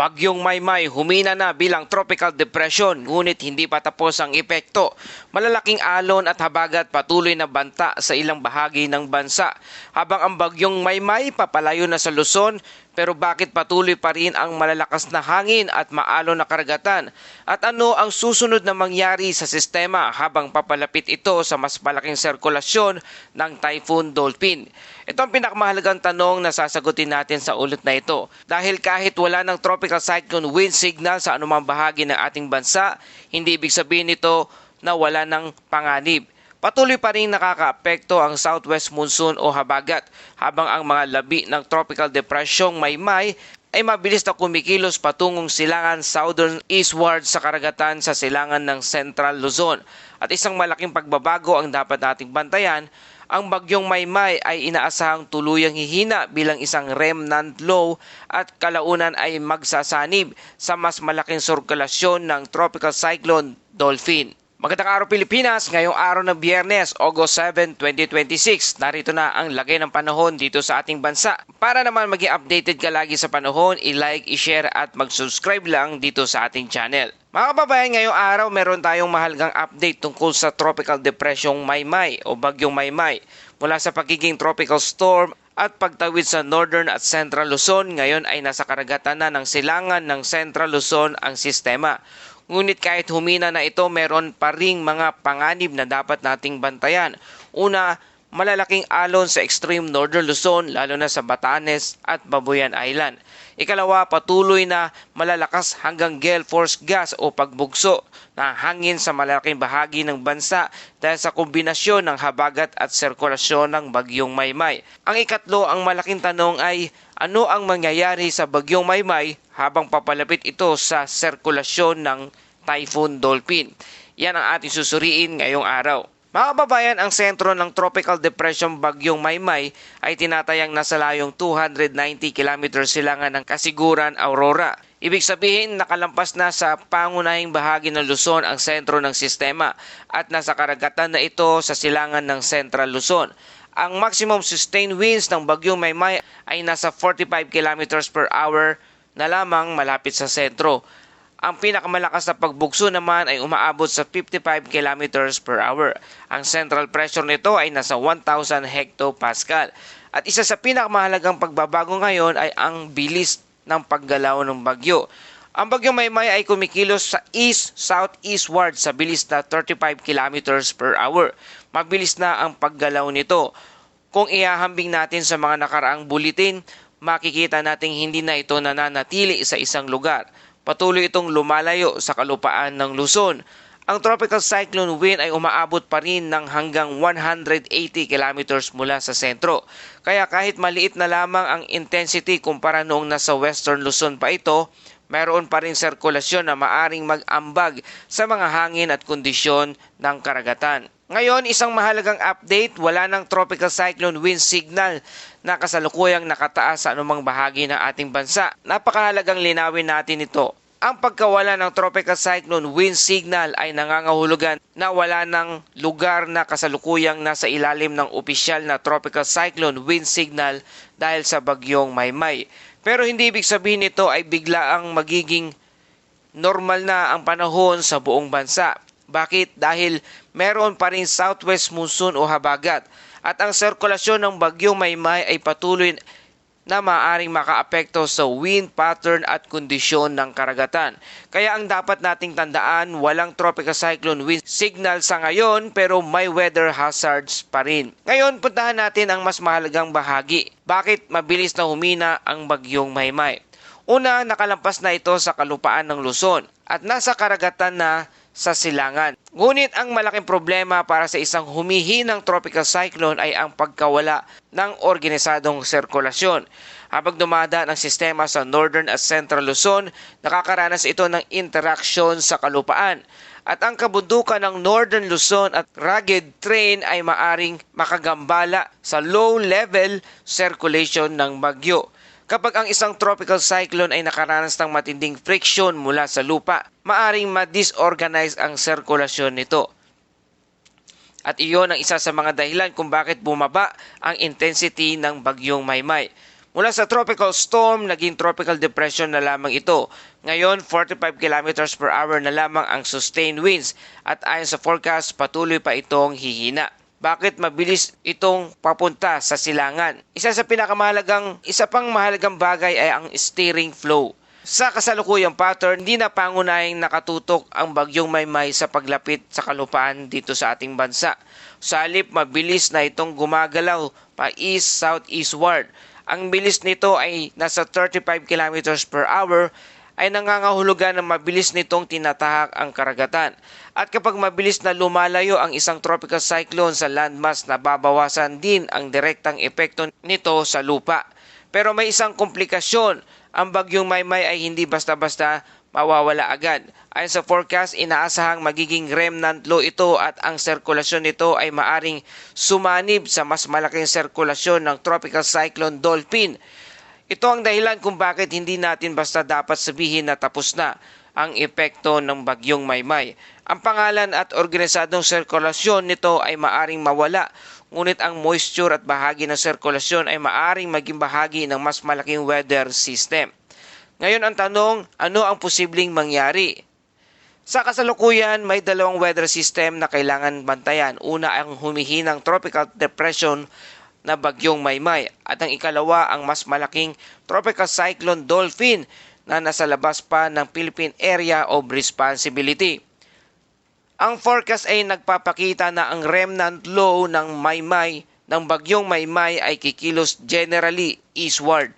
Bagyong Maymay humina na bilang tropical depression ngunit hindi pa tapos ang epekto. Malalaking alon at habagat patuloy na banta sa ilang bahagi ng bansa. Habang ang Bagyong Maymay papalayo na sa Luzon, pero bakit patuloy pa rin ang malalakas na hangin at maalon na karagatan? At ano ang susunod na mangyari sa sistema habang papalapit ito sa mas malaking sirkulasyon ng Typhoon Dolphin? Ito ang pinakamahalagang tanong na sasagutin natin sa ulit na ito. Dahil kahit wala ng tropical cyclone wind signal sa anumang bahagi ng ating bansa, hindi ibig sabihin nito na wala ng panganib. Patuloy pa rin nakakaapekto ang southwest monsoon o habagat habang ang mga labi ng tropical depression Maymay ay mabilis na kumikilos patungong silangan southern eastward sa karagatan sa silangan ng Central Luzon. At isang malaking pagbabago ang dapat nating bantayan, ang Bagyong Maymay ay inaasahang tuluyang hihina bilang isang remnant low at kalaunan ay magsasanib sa mas malaking sirkulasyon ng tropical cyclone Dolphin. Magandang araw Pilipinas, ngayong araw ng Biyernes, August 7, 2026. Narito na ang lagay ng panahon dito sa ating bansa. Para naman maging updated ka lagi sa panahon, i-like, i-share at mag-subscribe lang dito sa ating channel. Mga kababayan, ngayong araw meron tayong mahalagang update tungkol sa Tropical Depression Maymay o Bagyong Maymay. Mula sa pagiging tropical storm at pagtawid sa Northern at Central Luzon, ngayon ay nasa karagatan na ng silangan ng Central Luzon ang sistema. Ngunit kahit humina na ito, meron pa ring mga panganib na dapat nating bantayan. Una, malalaking alon sa extreme northern Luzon lalo na sa Batanes at Babuyan Island. Ikalawa, patuloy na malalakas hanggang gale force gas o pagbugso na hangin sa malalaking bahagi ng bansa dahil sa kombinasyon ng habagat at sirkulasyon ng Bagyong Maymay. Ang ikatlo, ang malaking tanong ay ano ang mangyayari sa Bagyong Maymay habang papalapit ito sa sirkulasyon ng Typhoon Dolphin? Yan ang ating susuriin ngayong araw. Mga kababayan, ang sentro ng Tropical Depression Bagyong Maymay ay tinatayang nasa layong 290 km silangan ng Kasiguran, Aurora. Ibig sabihin, nakalampas na sa pangunahing bahagi ng Luzon ang sentro ng sistema at nasa karagatan na ito sa silangan ng Central Luzon. Ang maximum sustained winds ng Bagyong Maymay ay nasa 45 km per hour na lamang malapit sa sentro. Ang pinakamalakas na pagbugso naman ay umaabot sa 55 km per hour. Ang central pressure nito ay nasa 1,000 hectopascal. At isa sa pinakamahalagang pagbabago ngayon ay ang bilis ng paggalaw ng bagyo. Ang Bagyong Maymay ay kumikilos sa east-southeastward sa bilis na 35 km per hour. Mabilis na ang paggalaw nito. Kung ihahambing natin sa mga nakaraang buletin, makikita nating hindi na ito nananatili sa isang lugar. Patuloy itong lumalayo sa kalupaan ng Luzon. Ang tropical cyclone wind ay umaabot pa rin ng hanggang 180 kilometers mula sa sentro. Kaya kahit maliit na lamang ang intensity kumpara noong nasa western Luzon pa ito, mayroon pa rin sirkulasyon na maaring mag-ambag sa mga hangin at kondisyon ng karagatan. Ngayon, isang mahalagang update, wala ng tropical cyclone wind signal na kasalukuyang nakataas sa anumang bahagi ng ating bansa. Napakahalagang linawin natin ito. Ang pagkawala ng tropical cyclone wind signal ay nangangahulugan na wala ng lugar na kasalukuyang nasa ilalim ng opisyal na tropical cyclone wind signal dahil sa Bagyong Maymay. Pero hindi ibig sabihin nito ay biglaang magiging normal na ang panahon sa buong bansa. Bakit? Dahil meron pa rin southwest monsoon o habagat at ang sirkulasyon ng Bagyong Maymay ay patuloy na maaaring makaapekto sa wind pattern at kondisyon ng karagatan. Kaya ang dapat nating tandaan, walang tropical cyclone wind signal sa ngayon pero may weather hazards pa rin. Ngayon, puntahan natin ang mas mahalagang bahagi. Bakit mabilis na humina ang Bagyong Maymay? Una, nakalampas na ito sa kalupaan ng Luzon at nasa karagatan na sa silangan. Ngunit ang malaking problema para sa isang humihinang tropical cyclone ay ang pagkawala ng organisadong sirkulasyon. Habang dumadaan ang sistema sa Northern at Central Luzon, nakakaranas ito ng interaksyon sa kalupaan. At ang kabundukan ng Northern Luzon at rugged terrain ay maaring makagambala sa low-level circulation ng bagyo. Kapag ang isang tropical cyclone ay nakaranas ng matinding friction mula sa lupa, maaring ma-disorganize ang sirkulasyon nito. At iyon ang isa sa mga dahilan kung bakit bumaba ang intensity ng Bagyong Maymay. Mula sa tropical storm, naging tropical depression na lamang ito. Ngayon, 45 kilometers per hour na lamang ang sustained winds at ayon sa forecast, patuloy pa itong hihina. Bakit mabilis itong papunta sa silangan? Isa pang mahalagang bagay ay ang steering flow. Sa kasalukuyang pattern, hindi na pangunahing nakatutok ang bagyong Maymay sa paglapit sa kalupaan dito sa ating bansa. Sa halip, mabilis na itong gumagalaw pa east-southeastward. Ang bilis nito ay nasa 35 kilometers per hour ay nangangahulugan na mabilis nitong tinatahak ang karagatan. At kapag mabilis na lumalayo ang isang tropical cyclone sa landmass, nababawasan din ang direktang epekto nito sa lupa. Pero may isang komplikasyon. Ang bagyong Maymay ay hindi basta-basta mawawala agad. Ayon sa forecast, inaasahang magiging remnant low ito at ang sirkulasyon nito ay maaring sumanib sa mas malaking sirkulasyon ng Tropical Cyclone Dolphin. Ito ang dahilan kung bakit hindi natin basta dapat sabihin na tapos na ang epekto ng bagyong Maymay. Ang pangalan at organisadong sirkulasyon nito ay maaring mawala, ngunit ang moisture at bahagi ng sirkulasyon ay maaring maging bahagi ng mas malaking weather system. Ngayon ang tanong, ano ang posibleng mangyari? Sa kasalukuyan, may dalawang weather system na kailangan bantayan. Una ang humihinang tropical depression na bagyong Maymay at ang ikalawa ang mas malaking tropical cyclone Dolphin na nasa labas pa ng Philippine Area of Responsibility. Ang forecast ay nagpapakita na ang remnant low ng bagyong Maymay ay kikilos generally eastward.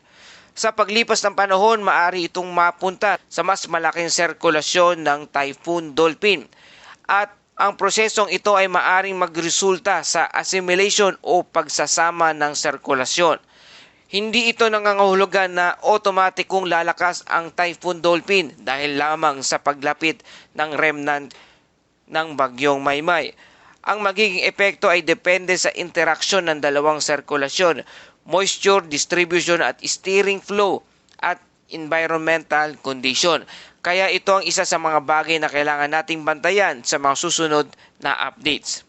Sa paglipas ng panahon, maaari itong mapunta sa mas malaking sirkulasyon ng Typhoon Dolphin at ang prosesong ito ay maaring magresulta sa assimilation o pagsasama ng sirkulasyon. Hindi ito nangangahulugan na otomatikong lalakas ang Typhoon Dolphin dahil lamang sa paglapit ng remnant ng bagyong Maymay. Ang magiging epekto ay depende sa interaksyon ng dalawang sirkulasyon, moisture distribution at steering flow at environmental condition. Kaya ito ang isa sa mga bagay na kailangan nating bantayan sa mga susunod na updates.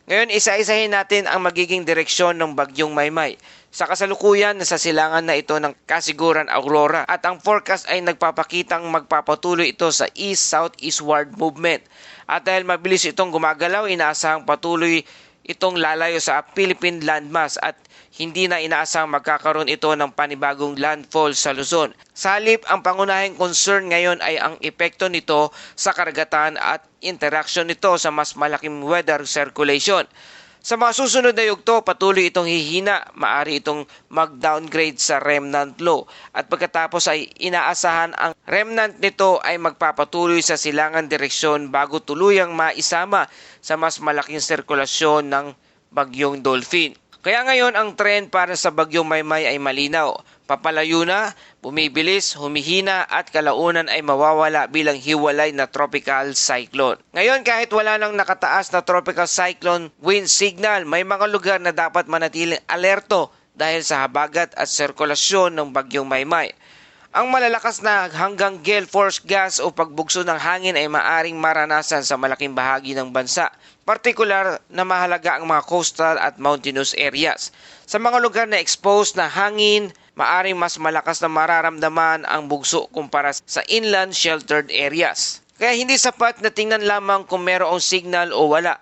Ngayon, isa-isahin natin ang magiging direksyon ng bagyong Maymay. Sa kasalukuyan, nasa silangan na ito ng Kasiguran Aurora at ang forecast ay nagpapakitang magpapatuloy ito sa east-southeastward movement. At dahil mabilis itong gumagalaw, inaasahang patuloy itong lalayo sa Philippine landmass at hindi na inaasahang magkakaroon ito ng panibagong landfall sa Luzon. Sa halip, ang pangunahing concern ngayon ay ang epekto nito sa karagatan at interaction nito sa mas malaking weather circulation. Sa mga susunod na yugto, patuloy itong hihina, maaari itong mag-downgrade sa remnant low at pagkatapos ay inaasahan ang remnant nito ay magpapatuloy sa silangan direksyon bago tuluyang maisama sa mas malaking sirkulasyon ng bagyong Dolphin. Kaya ngayon ang trend para sa bagyong Maymay ay malinaw. Papalayo na, bumibilis, humihina at kalaunan ay mawawala bilang hiwalay na tropical cyclone. Ngayon kahit wala nang nakataas na tropical cyclone wind signal, may mga lugar na dapat manatiling alerto dahil sa habagat at sirkulasyon ng bagyong Maymay. Ang malalakas na hanggang gale force gas o pagbugso ng hangin ay maaring maranasan sa malaking bahagi ng bansa. Partikular na mahalaga ang mga coastal at mountainous areas. Sa mga lugar na exposed na hangin, maaring mas malakas na mararamdaman ang bugso kumpara sa inland sheltered areas. Kaya hindi sapat na tingnan lamang kung mayroong signal o wala.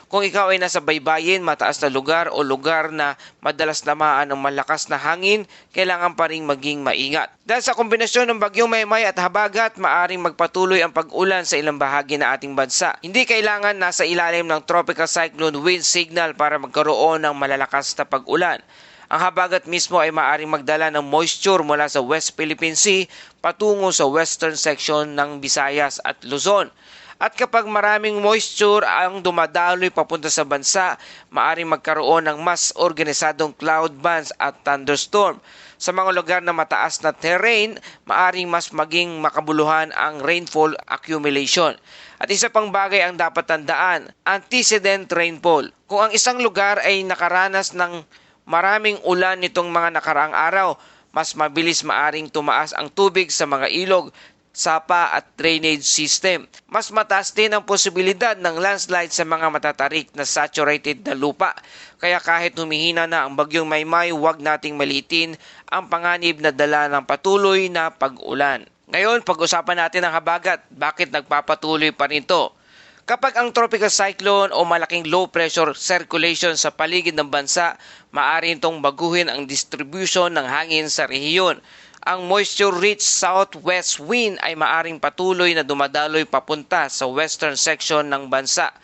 Kung ikaw ay nasa baybayin, mataas na lugar o lugar na madalas namaan ng malakas na hangin, kailangan pa rin maging maingat. Dahil sa kombinasyon ng bagyong Maymay at habagat, maaring magpatuloy ang pag-ulan sa ilang bahagi ng ating bansa. Hindi kailangan nasa ilalim ng tropical cyclone wind signal para magkaroon ng malalakas na pag-ulan. Ang habagat mismo ay maaring magdala ng moisture mula sa West Philippine Sea patungo sa western section ng Visayas at Luzon. At kapag maraming moisture ang dumadaloy papunta sa bansa, maaring magkaroon ng mas organisadong cloud bands at thunderstorm. Sa mga lugar na mataas na terrain, maaring mas maging makabuluhan ang rainfall accumulation. At isa pang bagay ang dapat tandaan, antecedent rainfall. Kung ang isang lugar ay nakaranas ng maraming ulan nitong mga nakaraang araw, mas mabilis maaring tumaas ang tubig sa mga ilog sapa at drainage system. Mas mataas din ang posibilidad ng landslide sa mga matatarik na saturated na lupa. Kaya kahit humihina na ang bagyong Maymay, huwag nating maliitin ang panganib na dala ng patuloy na pag-ulan. Ngayon, pag-usapan natin ang habagat. Bakit nagpapatuloy pa rin ito? Kapag ang tropical cyclone o malaking low pressure circulation sa paligid ng bansa, maaari itong baguhin ang distribution ng hangin sa rehiyon. Ang moisture-rich southwest wind ay maaring patuloy na dumadaloy papunta sa western section ng bansa.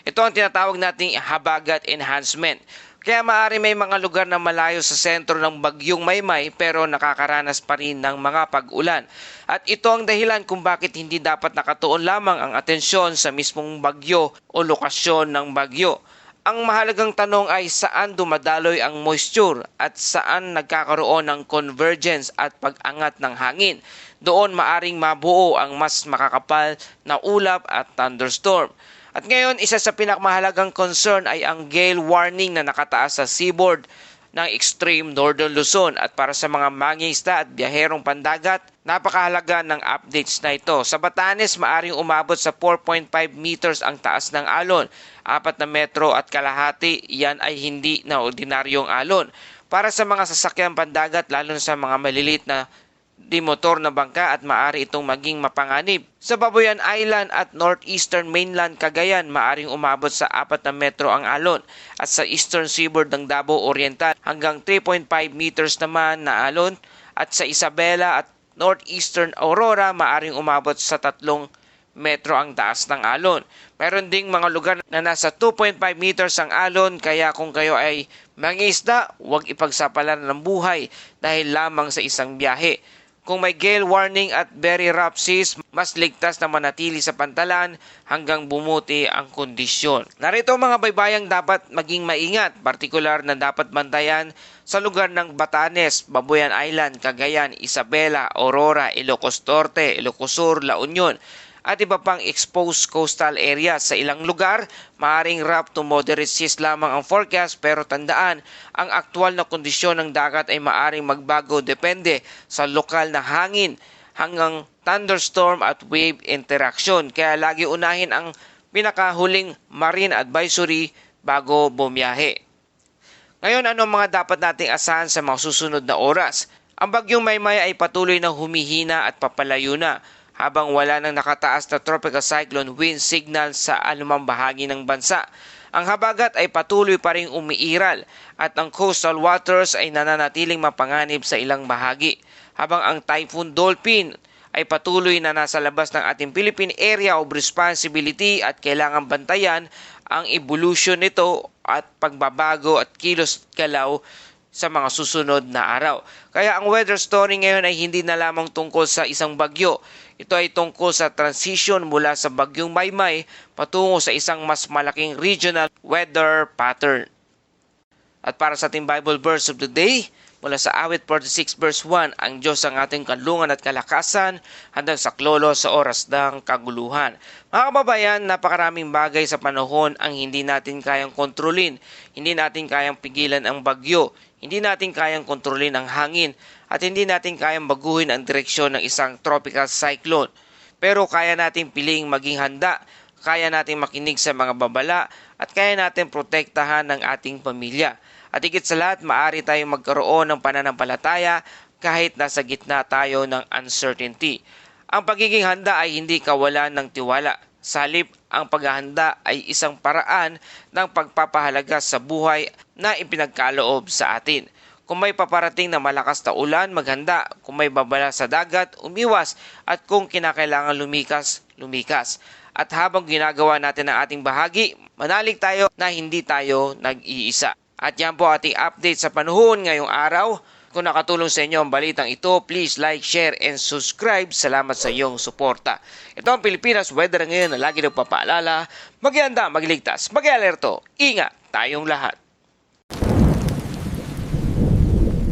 Ito ang tinatawag nating habagat enhancement. Kaya maaari may mga lugar na malayo sa sentro ng bagyong Maymay pero nakakaranas pa rin ng mga pag-ulan. At ito ang dahilan kung bakit hindi dapat nakatuon lamang ang atensyon sa mismong bagyo o lokasyon ng bagyo. Ang mahalagang tanong ay saan dumadaloy ang moisture at saan nagkakaroon ng convergence at pag-angat ng hangin. Doon maaring mabuo ang mas makakapal na ulap at thunderstorm. At ngayon, isa sa pinakamahalagang concern ay ang gale warning na nakataas sa seaboard ng extreme northern Luzon. At para sa mga mangingisda at biyaherong pandagat, napakahalaga ng updates na ito. Sa Batanes, maaring umabot sa 4.5 meters ang taas ng alon. 4 na metro at kalahati, yan ay hindi na ordinaryong alon. Para sa mga sasakyang pandagat, lalo na sa mga maliliit na di motor na bangka at maaari itong maging mapanganib. Sa Babuyan Island at northeastern mainland Cagayan, maaring umabot sa 4 na metro ang alon at sa eastern seaboard ng Davao Oriental hanggang 3.5 meters naman na alon at sa Isabela at northeastern Aurora maaring umabot sa 3 metro ang taas ng alon. Meron ding mga lugar na nasa 2.5 meters ang alon kaya kung kayo ay mangingisda, huwag ipagsapalan ng buhay dahil lamang sa isang biyahe. Kung may gale warning at very rough seas, mas ligtas na manatili sa pantalan hanggang bumuti ang kondisyon. Narito ang mga baybayang dapat maging maingat, partikular na dapat bantayan sa lugar ng Batanes, Babuyan Island, Cagayan, Isabela, Aurora, Ilocos Norte, Ilocos Sur, La Union, at iba pang exposed coastal areas. Sa ilang lugar, maaring rough to moderate seas lamang ang forecast pero tandaan, ang aktual na kondisyon ng dagat ay maaring magbago depende sa lokal na hangin hanggang thunderstorm at wave interaction. Kaya lagi unahin ang pinakahuling marine advisory bago bumiyahe. Ngayon, ano mga dapat nating asahan sa mga susunod na oras? Ang bagyong Maymay ay patuloy na humihina at papalayo na, habang wala nang nakataas na tropical cyclone wind signal sa anumang bahagi ng bansa. Ang habagat ay patuloy pa ring umiiral at ang coastal waters ay nananatiling mapanganib sa ilang bahagi. Habang ang Typhoon Dolphin ay patuloy na nasa labas ng ating Philippine Area of Responsibility at kailangan bantayan ang evolution nito at pagbabago at kilos galaw sa mga susunod na araw. Kaya ang weather story ngayon ay hindi na lamang tungkol sa isang bagyo. Ito ay tungkol sa transition mula sa bagyong Maymay patungo sa isang mas malaking regional weather pattern. At para sa ating Bible verse of the day, mula sa Awit 46 verse 1, ang Diyos ang ating kanlungan at kalakasan, handang saklolo sa oras ng kaguluhan. Mga kababayan, napakaraming bagay sa panahon ang hindi natin kayang kontrolin. Hindi natin kayang pigilan ang bagyo. Hindi natin kayang kontrolin ang hangin at hindi natin kayang baguhin ang direksyon ng isang tropical cyclone. Pero kaya natin piling maging handa, kaya natin makinig sa mga babala at kaya natin protektahan ang ating pamilya. At higit sa lahat, maaari tayong magkaroon ng pananampalataya kahit nasa gitna tayo ng uncertainty. Ang pagiging handa ay hindi kawalan ng tiwala. Sa halip, ang paghahanda ay isang paraan ng pagpapahalaga sa buhay na ipinagkaloob sa atin. Kung may paparating na malakas na ulan, maghanda. Kung may babala sa dagat, umiwas. At kung kinakailangan lumikas, lumikas. At habang ginagawa natin ang ating bahagi, manalig tayo na hindi tayo nag-iisa. At yan po ating update sa panahon ngayong araw. Kung nakatulong sa inyo ang balitang ito, please like, share, and subscribe. Salamat sa iyong suporta. Ito ang Pilipinas Weather ngayon na lagi nagpapaalala. Mag-ianda, magligtas, mag-alerto. Ingat tayong lahat.